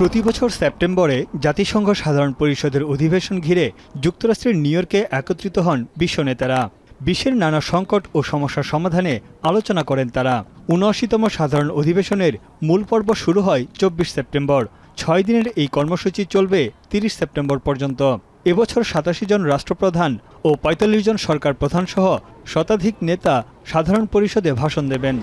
প্রতি বছর সেপ্টেম্বরে জাতিসংঘ সাধারণ পরিষদের অধিবেশন ঘিরে যুক্তরাষ্ট্রের নিউ ইয়র্কে একত্রিত হন বিশ্ব নেতারা। বিশ্বের নানা সংকট ও সমস্যার সমাধানে আলোচনা করেন তারা। ৭৯তম সাধারণ অধিবেশনের মূল পর্ব শুরু হয় ২৪ সেপ্টেম্বর। ৬ দিনের এই কর্মসূচি চলবে ৩০ সেপ্টেম্বর পর্যন্ত। এবছর ৮৭ জন রাষ্ট্রপ্রধান ও ৪৫ জন সরকার প্রধান সহ শতাধিক নেতা সাধারণ পরিষদে ভাষণ দেবেন।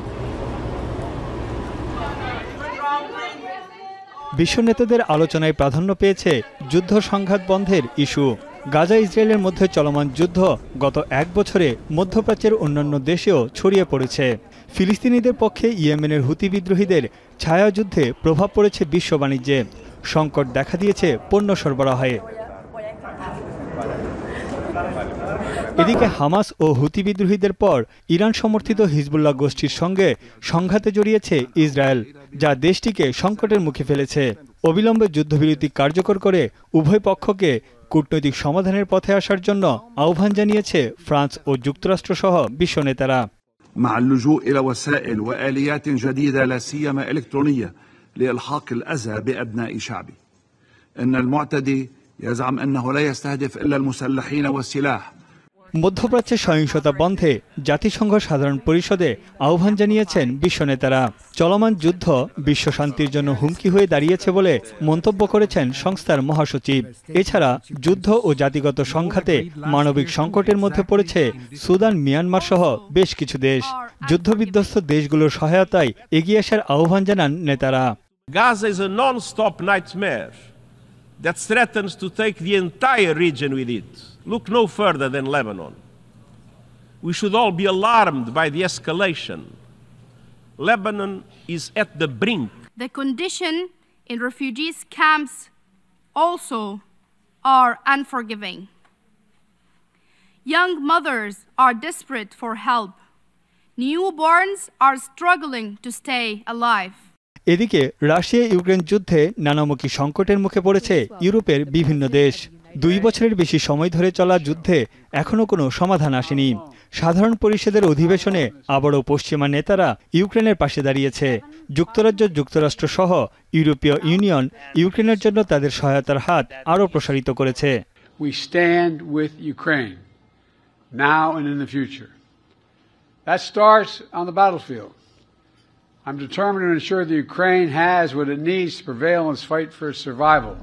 বিশ্ব নেতাদের আলোচনায় প্রাধান্য পেয়েছে যুদ্ধ সংঘাত বন্ধের ইস্যু। গাজা ইসরায়েলের মধ্যে চলমান যুদ্ধ গত এক বছরে মধ্যপ্রাচ্যের অন্যান্য দেশেও ছড়িয়ে পড়েছে। ফিলিস্তিনিদের পক্ষে ইয়েমেনের হুতি বিদ্রোহীদের ছায়াযুদ্ধে প্রভাব পড়েছে বিশ্ব বাণিজ্যে। সংকট দেখা দিয়েছে পণ্য সরবরাহে। এদিকে হামাস ও হুতি বিদ্রোহীদের পর ইরান সমর্থিত হিজবুল্লাহ গোষ্ঠীর সঙ্গে সংঘাতে জড়িয়েছে ইসরায়েল, যা দেশটিকে সংকটের মুখে ফেলেছে। অবিলম্বে যুদ্ধবিরতি কার্যকর করে উভয় পক্ষকে কূটনৈতিক সমাধানের পথে আসার জন্য আহ্বান জানিয়েছে ফ্রান্স ও যুক্তরাষ্ট্র সহ বিশ্ব নেতারা। مع اللجوء إلى وسائل وآليات جديدة لا سيما إلكترونية لإلحاق الأذى بأبناء شعبه. إن المعتدي يزعم أنه لا يستهدف إلا المسلحين والسلاح. মধ্যপ্রাচ্যে সহিংসতা বন্ধে জাতিসংঘ সাধারণ পরিষদে আহ্বান জানিয়েছেন বিশ্ব নেতারা। চলমান যুদ্ধ বিশ্ব শান্তির জন্য হুমকি হয়ে দাঁড়িয়েছে বলে মন্তব্য করেছেন সংস্থার মহাসচিব। এছাড়া যুদ্ধ ও জাতিগত সংঘাতে মানবিক সংকটের মধ্যে পড়েছে সুদান, মিয়ানমার সহ বেশ কিছু দেশ। যুদ্ধবিধ্বস্ত দেশগুলোর সহায়তায় এগিয়ে আসার আহ্বান জানান নেতারা। Gaza is a non-stop nightmare that threatens to take the entire region with it. Look no further than Lebanon. We should all be alarmed by the escalation. Lebanon is at the brink. The condition in refugees camps also are unforgiving. Young mothers are desperate for help. Newborns are struggling to stay alive. এদিকে Russia Ukraine যুদ্ধে নানামুখী সংকটের মুখে পড়েছে ইউরোপের বিভিন্ন দেশ। ২ বছরের বেশি সময় ধরে চলা যুদ্ধে এখনো কোনো সমাধান আসেনি। সাধারণ পরিষদের অধিবেশনে আবারও পশ্চিমা নেতারা ইউক্রেনের পাশে দাঁড়িয়েছে। যুক্তরাজ্য, যুক্তরাষ্ট্র সহ ইউরোপীয় ইউনিয়ন ইউক্রেনের জন্য তাদের সহায়তার হাত আরও প্রসারিত করেছে। We stand with Ukraine now and in the future. That starts on the battlefield. I'm determined to ensure that Ukraine has what it needs to prevail in its fight for survival.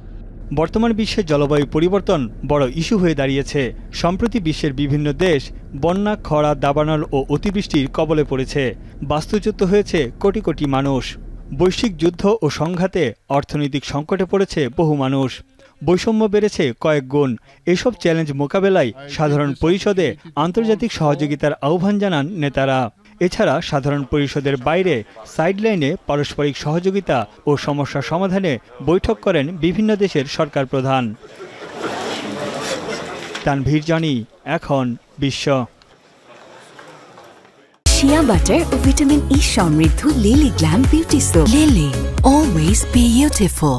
বর্তমান বিশ্বে জলবায়ু পরিবর্তন বড় issue হয়ে দাঁড়িয়েছে। সম্প্রতি বিশ্বের বিভিন্ন দেশ বন্যা, খরা, দাবানল ও অতিবৃষ্টির কবলে পড়েছে। বাস্তুচ্যুত হয়েছে কোটি কোটি মানুষ। বৈশ্বিক যুদ্ধ ও সংঘাতে অর্থনৈতিক সংকটে পড়েছে বহু মানুষ। বৈষম্য বেড়েছে কয়েক গুণ। এসব চ্যালেঞ্জ মোকাবেলায় সাধারণ পরিষদে আন্তর্জাতিক সহযোগিতার আহ্বান জানান নেতারা। এছাড়া সাধারণ পরিষদের বাইরে সাইডলাইনে পারস্পরিক সহযোগিতা ও সমস্যা সমাধানে বৈঠক করেন বিভিন্ন দেশের সরকার প্রধান। তানভীর জানি, এখন বিশ্ব। শিয়া বাটার ও ভিটামিন ই সমৃদ্ধ lily glam beauty soap. Lily, always beautiful.